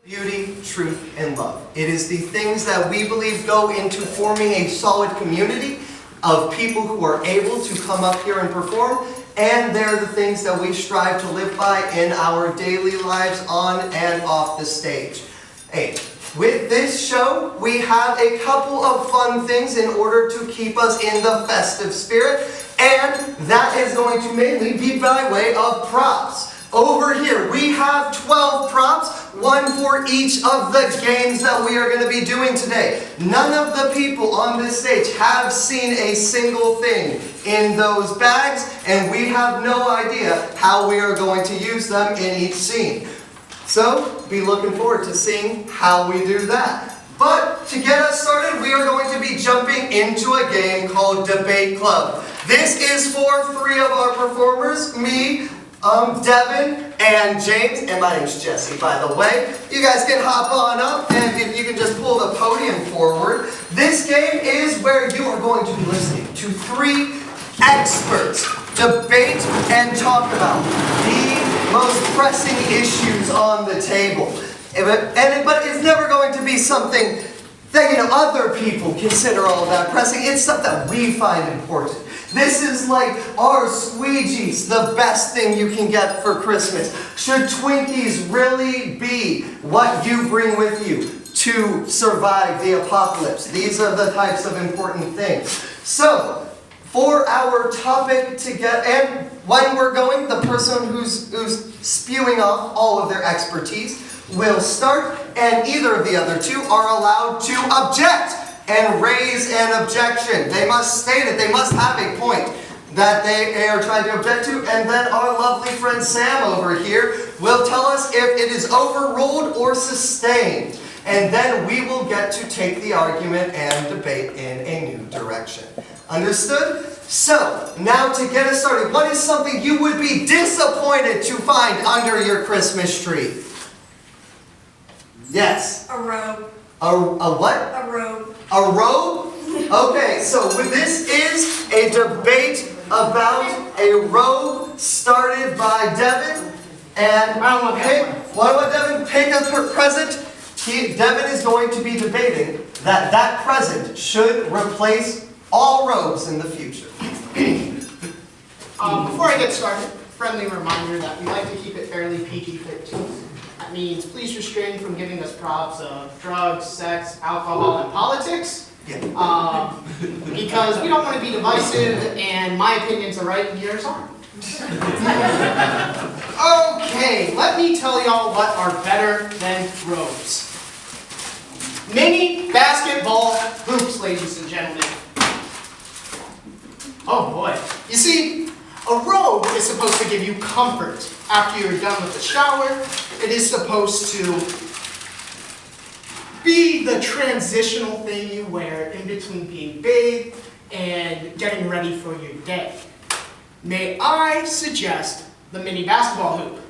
Beauty, truth, and love. It is the things that we believe go into forming a solid community of people who are able to come up here and perform, and they're the things that we strive to live by in our daily lives on and off the stage. Hey, with this show, we have a couple of fun things in order to keep us in the festive spirit, and that is going to mainly be by way of props. Over here, we have 12 props, one for each of the games that we are going to be doing today. None of the people on this stage have seen a single thing in those bags, and we have no idea how we are going to use them in each scene. So, be looking forward to seeing how we do that. But, to get us started, we are going to be jumping into a game called Debate Club. This is for 3 of our performers, me, Devin, and James, and my name's Jesse, by the way. You guys can hop on up, and if you can just pull the podium forward. This game is where you are going to be listening to 3 experts debate and talk about the most pressing issues on the table. But it's never going to be something that, other people consider all that pressing. It's stuff that we find important. This is like, are squeegees the best thing you can get for Christmas? Should Twinkies really be what you bring with you to survive the apocalypse? These are the types of important things. So, for our topic to get, and when we're going, the person who's spewing off all of their expertise will start, and either of the other 2 are allowed to object and raise an objection. They must state it. They must have a point that they are trying to object to, and then our lovely friend Sam over here will tell us if it is overruled or sustained. And then we will get to take the argument and debate in a new direction. Understood? So, now to get us started, what is something you would be disappointed to find under your Christmas tree? Yes? A robe. A what? A robe. A robe? Okay, so this is a debate about a robe started by Devin. And Devin pick a present. Devin is going to be debating that present should replace all robes in the future. Before I get started, friendly reminder that we like to keep it fairly PG-13. That means please restrain from giving us props of drugs, sex, alcohol, and politics. Yeah. Because we don't want to be divisive, and my opinions are right and yours aren't. Okay, let me tell y'all what are better than robes. Mini basketball hoops, ladies and gentlemen. Oh boy. You see, a robe is supposed to give you comfort after you're done with the shower. It is supposed to be the transitional thing you wear in between being bathed and getting ready for your day. May I suggest the mini basketball hoop?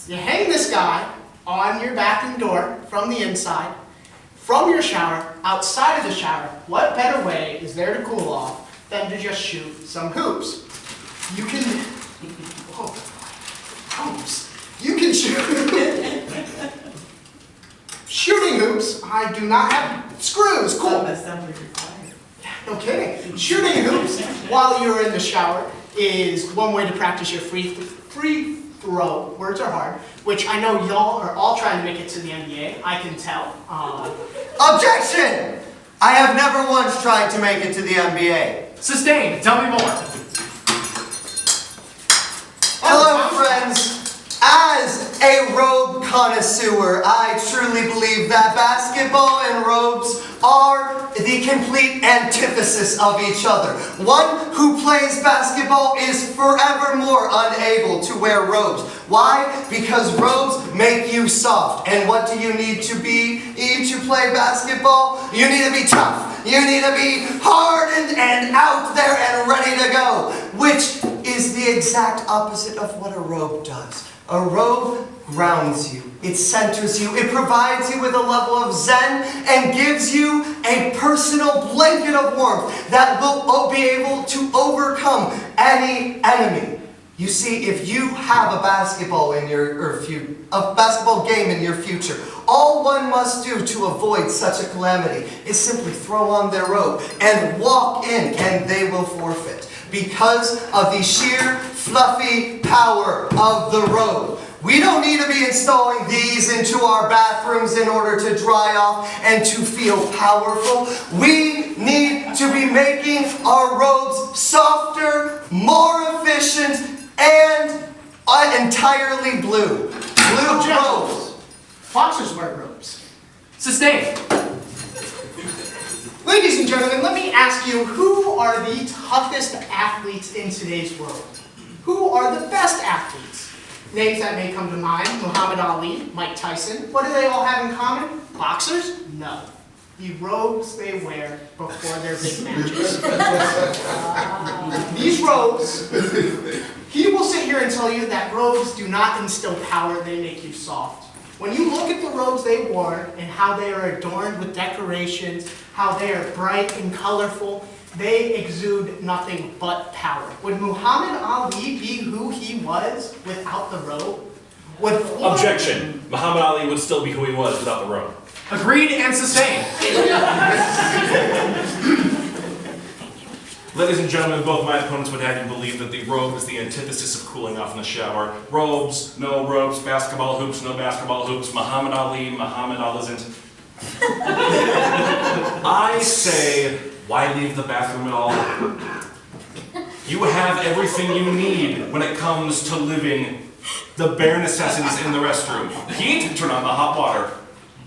You hang this guy on your bathroom door from the inside, from your shower, outside of the shower. What better way is there to cool off than to just shoot some hoops? You can, hoops. You can shoot. Shooting hoops. I do not have screws. Cool. No kidding. Shooting hoops while you're in the shower is one way to practice your free throw. Words are hard. Which I know y'all are all trying to make it to the NBA. I can tell. Objection! I have never once tried to make it to the NBA. Sustained. Tell me more. Hello, friends. As a robe connoisseur, I truly believe that basketball and robes are the complete antithesis of each other. One who plays basketball is forevermore unable to wear robes. Why? Because robes make you soft. And what do you need to be to play basketball? You need to be tough. You need to be hardened and out there and ready to go. Which is the exact opposite of what a robe does. A robe grounds you, it centers you, it provides you with a level of zen and gives you a personal blanket of warmth that will be able to overcome any enemy. You see, if you have a basketball in a basketball game in your future, all one must do to avoid such a calamity is simply throw on their robe and walk in, and they will forfeit because of the sheer fluffy power of the robe. We don't need to be installing these into our bathrooms in order to dry off and to feel powerful. We need to be making our robes softer, more efficient, and entirely blue. Blue robes. Boxers wear robes. Sustained. Ladies and gentlemen, let me ask you, who are the toughest athletes in today's world? Who are the best athletes? Names that may come to mind: Muhammad Ali, Mike Tyson. What do they all have in common? Boxers? No. The robes they wear before their big matches. These robes, he will sit here and tell you that robes do not instill power, they make you soft. When you look at the robes they wore and how they are adorned with decorations, how they are bright and colorful, they exude nothing but power. Would Muhammad Ali be who he was without the robe? Objection. Muhammad Ali would still be who he was without the robe. Agreed and sustained. Ladies and gentlemen, both my opponents would have you believe that the robe is the antithesis of cooling off in the shower. Robes, no robes. Basketball hoops, no basketball hoops. Muhammad Ali, Muhammad Ali isn't. I say, why leave the bathroom at all? You have everything you need when it comes to living the bare necessities in the restroom. Heat, turn on the hot water.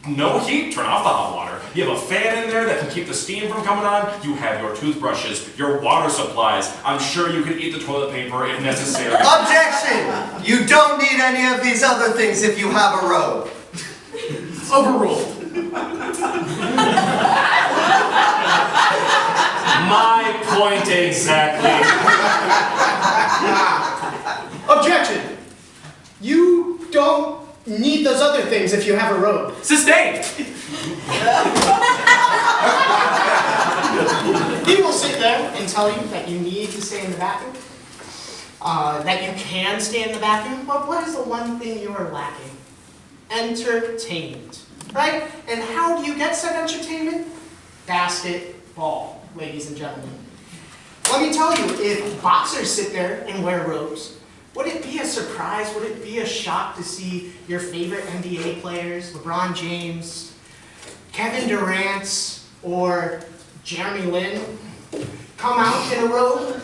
No heat, turn off the hot water. You have a fan in there that can keep the steam from coming on. You have your toothbrushes, your water supplies. I'm sure you could eat the toilet paper if necessary. Objection! You don't need any of these other things if you have a robe. Overruled. My point exactly. Objection! You don't need those other things if you have a robe. Sustained. He will sit there and tell you that you need to stay in the bathroom, that you can stay in the bathroom, but what is the one thing you are lacking? Entertainment, right? And how do you get said entertainment? Basketball, ladies and gentlemen. Let me tell you, if boxers sit there and wear robes, would it be a surprise, would it be a shock to see your favorite NBA players, LeBron James, Kevin Durant, or Jeremy Lin, come out in a robe?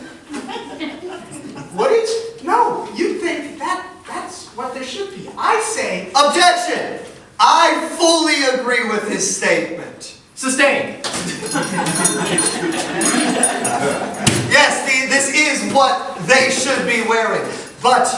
Would it? No, you'd think that's what there should be. I say... Objection! I fully agree with his statement. Sustained. Yes, this is what they should be wearing. But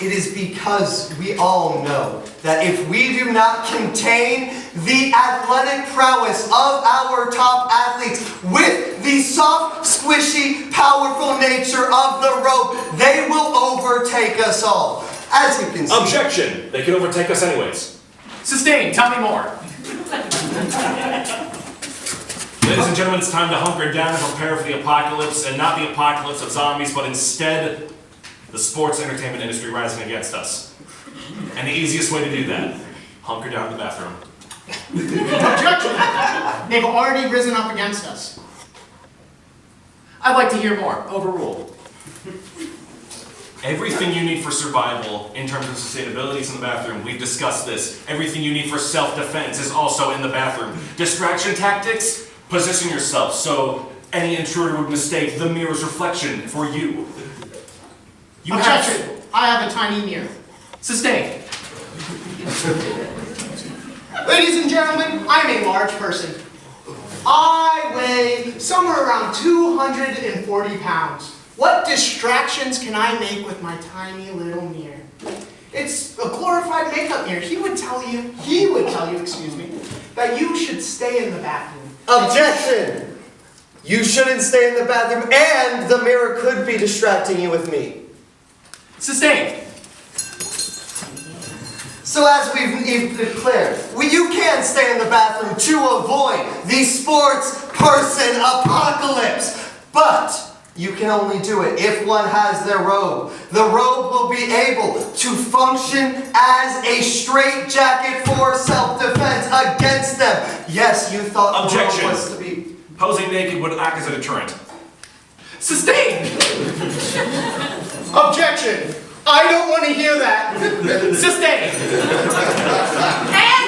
it is because we all know that if we do not contain the athletic prowess of our top athletes with the soft, squishy, powerful nature of the robe, they will overtake us all. As you can see. Objection! They can overtake us anyways. Sustained. Tell me more. Ladies and gentlemen, it's time to hunker down and prepare for the apocalypse, and not the apocalypse of zombies, but instead the sports entertainment industry rising against us. And the easiest way to do that, hunker down in the bathroom. Objection! They've already risen up against us. I'd like to hear more. Overruled. Everything you need for survival in terms of sustainability is in the bathroom. We've discussed this. Everything you need for self-defense is also in the bathroom. Distraction tactics, position yourself so any intruder would mistake the mirror's reflection for you. Objection! I have a tiny mirror. Sustained. Ladies and gentlemen, I'm a large person. I weigh somewhere around 240 pounds. What distractions can I make with my tiny little mirror? It's a glorified makeup mirror. He would tell you, excuse me, that you should stay in the bathroom. Objection! You shouldn't stay in the bathroom, and the mirror could be distracting you with me. Sustained. So as we've declared, you can stay in the bathroom to avoid the sports person apocalypse. But You can only do it if one has their robe. The robe will be able to function as a straitjacket for self-defense against them. Yes, you thought the robe Objection. was to be... Posing naked would act as a deterrent. Sustained! Objection! I don't want to hear that. Sustained! And